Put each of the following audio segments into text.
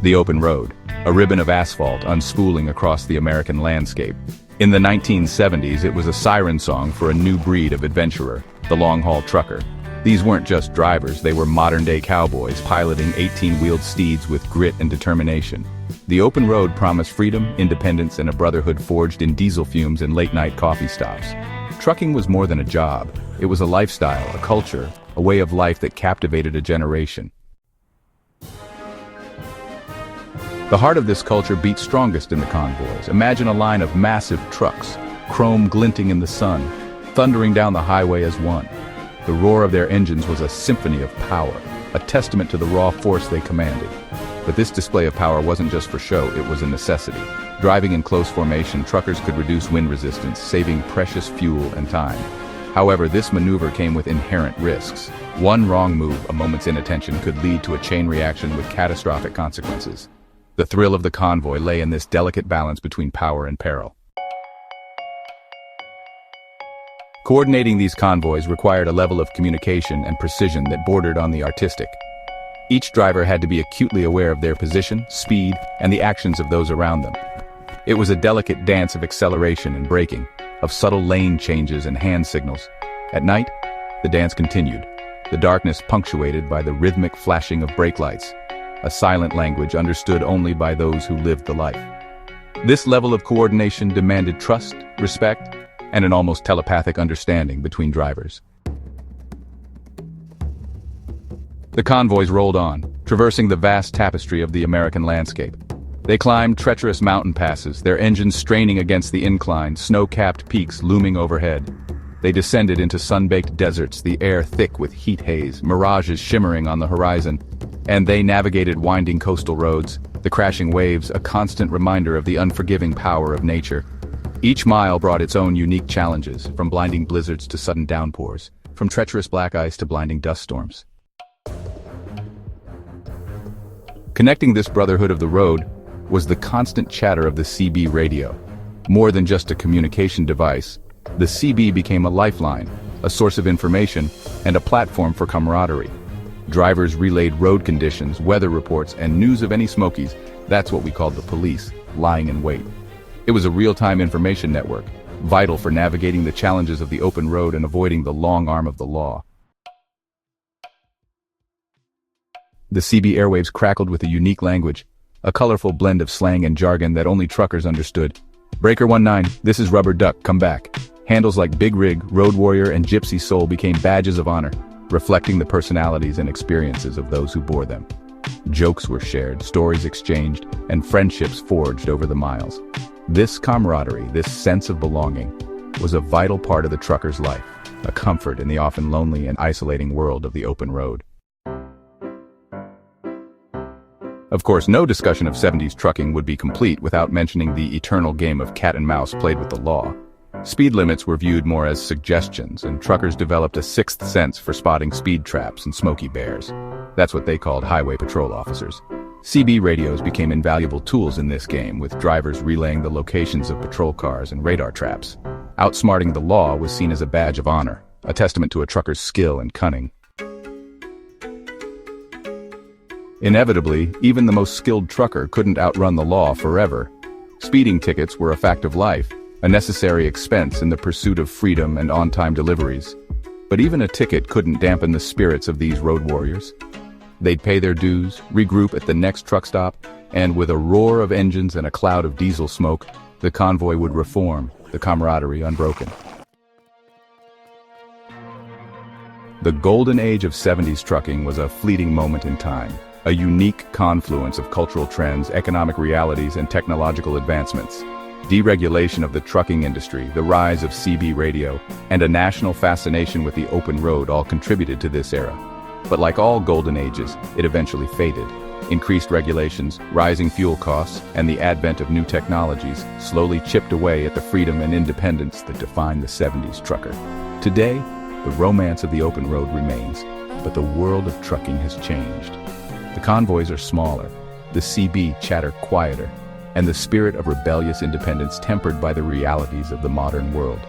The open road, a ribbon of asphalt unspooling across the American landscape. In the 1970s, it was a siren song for a new breed of adventurer, the long-haul trucker. These weren't just drivers, they were modern-day cowboys piloting 18-wheeled steeds with grit and determination. The open road promised freedom, independence, and a brotherhood forged in diesel fumes and late-night coffee stops. Trucking was more than a job. It was a lifestyle, a culture, a way of life that captivated a generation. The heart of this culture beat strongest in the convoys. Imagine a line of massive trucks, chrome glinting in the sun, thundering down the highway as one. The roar of their engines was a symphony of power, a testament to the raw force they commanded. But this display of power wasn't just for show, it was a necessity. Driving in close formation, truckers could reduce wind resistance, saving precious fuel and time. However, this maneuver came with inherent risks. One wrong move, a moment's inattention, could lead to a chain reaction with catastrophic consequences. The thrill of the convoy lay in this delicate balance between power and peril. Coordinating these convoys required a level of communication and precision that bordered on the artistic. Each driver had to be acutely aware of their position, speed, and the actions of those around them. It was a delicate dance of acceleration and braking, of subtle lane changes and hand signals. At night, the dance continued, the darkness punctuated by the rhythmic flashing of brake lights, a silent language understood only by those who lived the life. This level of coordination demanded trust, respect, and an almost telepathic understanding between drivers. The convoys rolled on, traversing the vast tapestry of the American landscape. They climbed treacherous mountain passes, their engines straining against the incline, snow-capped peaks looming overhead. They descended into sun-baked deserts, the air thick with heat haze, mirages shimmering on the horizon. And they navigated winding coastal roads, the crashing waves a constant reminder of the unforgiving power of nature. Each mile brought its own unique challenges, from blinding blizzards to sudden downpours, from treacherous black ice to blinding dust storms. Connecting this brotherhood of the road was the constant chatter of the CB radio. More than just a communication device, the CB became a lifeline, a source of information, and a platform for camaraderie. Drivers relayed road conditions, weather reports, and news of any smokies. That's what we called the police, lying in wait. It was a real-time information network, vital for navigating the challenges of the open road and avoiding the long arm of the law. The CB airwaves crackled with a unique language, a colorful blend of slang and jargon that only truckers understood. Breaker 19, this is Rubber Duck, come back. Handles like Big Rig, Road Warrior, and Gypsy Soul became badges of honor, reflecting the personalities and experiences of those who bore them. Jokes were shared, stories exchanged, and friendships forged over the miles. This camaraderie, this sense of belonging, was a vital part of the trucker's life, a comfort in the often lonely and isolating world of the open road. Of course, no discussion of 70s trucking would be complete without mentioning the eternal game of cat and mouse played with the law. Speed limits were viewed more as suggestions, and truckers developed a sixth sense for spotting speed traps and smokey bears. That's what they called highway patrol officers. CB radios became invaluable tools in this game, with drivers relaying the locations of patrol cars and radar traps. Outsmarting the law was seen as a badge of honor, a testament to a trucker's skill and cunning. Inevitably, even the most skilled trucker couldn't outrun the law forever. Speeding tickets were a fact of life, a necessary expense in the pursuit of freedom and on-time deliveries. But even a ticket couldn't dampen the spirits of these road warriors. They'd pay their dues, regroup at the next truck stop, and with a roar of engines and a cloud of diesel smoke, the convoy would reform, the camaraderie unbroken. The golden age of 70s trucking was a fleeting moment in time, a unique confluence of cultural trends, economic realities, and technological advancements. Deregulation of the trucking industry, the rise of CB radio, and a national fascination with the open road all contributed to this era. But like all golden ages, it eventually faded. Increased regulations, rising fuel costs, and the advent of new technologies slowly chipped away at the freedom and independence that defined the 70s trucker. Today, the romance of the open road remains, but the world of trucking has changed. The convoys are smaller, the CB chatter quieter, and the spirit of rebellious independence tempered by the realities of the modern world.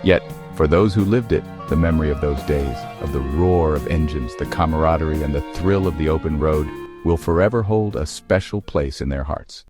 Yet, for those who lived it, the memory of those days, of the roar of engines, the camaraderie, and the thrill of the open road, will forever hold a special place in their hearts.